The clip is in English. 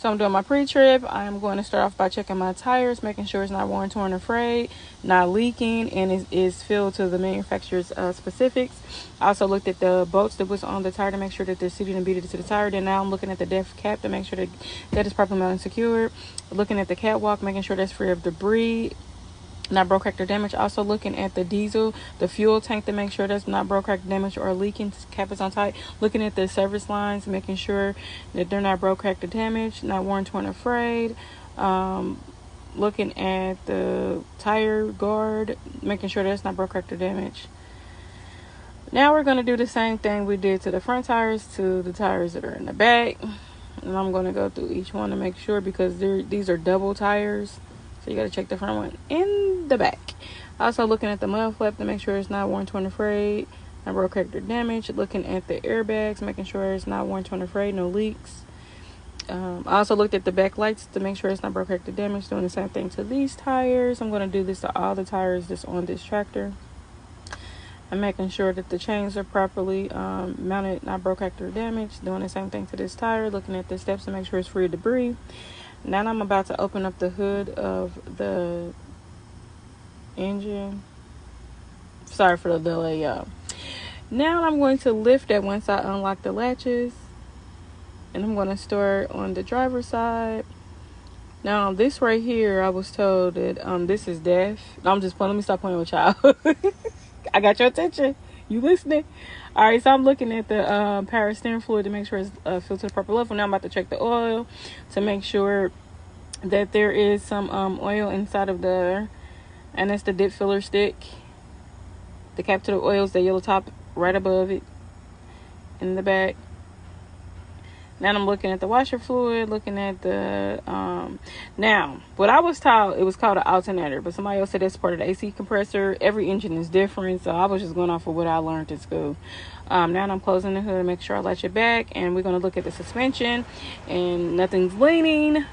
So I'm doing my pre-trip. I'm going to start off by checking my tires, making sure it's not worn, torn, or frayed, not leaking, and it is filled to the manufacturer's specifics. I also looked at the bolts that was on the tire to make sure that they're seated and beaded to the tire. Then now I'm looking at the def cap to make sure that that is properly mounted and secured. Looking at the catwalk, making sure that's free of debris, not broke, cracked, or damaged. Also looking at the diesel, the fuel tank to make sure that's not broke, cracked, damaged, or leaking. Cap is on tight. Looking at the service lines, making sure that they're not broke, cracked, or damaged, not worn, torn, or frayed. Looking at the tire guard, making sure that's not broke, cracked, or damaged. Now we're going to do the same thing we did to the front tires to the tires that are in the back. And I'm going to go through each one to make sure, because these are double tires. So you got to check the front one in the back. Also looking at the mud flap to make sure it's not worn, torn, or frayed, not broke, cracked, or damaged. Looking at the airbags, making sure it's not worn, torn, or frayed, no leaks. I also looked at the back lights to make sure it's not broke, cracked, or damaged. Doing the same thing to these tires. I'm going to do this to all the tires that's on this tractor. I'm making sure that the chains are properly mounted, not broke, cracked, or damaged. Doing the same thing to this tire. Looking at the steps to make sure it's free of debris. Now I'm about to open up the hood of the engine. Sorry for the delay, y'all. Now I'm going to lift that once I unlock the latches. And I'm going to start on the driver's side. Now this right here, I was told that this is deaf. I'm just playing. Let me stop playing with y'all. I got your attention. You listening? All right, so I'm looking at the power steering fluid to make sure it's filled to the proper level. Now I'm about to check the oil to make sure that there is some oil inside of the, and that's the dip filler stick. The cap to the oil is the yellow top right above it in the back. Now I'm looking at the washer fluid, looking at the now what I was told, it was called an alternator, but somebody else said that's part of the AC compressor. Every engine is different, so I was just going off of what I learned in school. Now I'm closing the hood to make sure I latch it back, and we're going to look at the suspension, and nothing's leaning.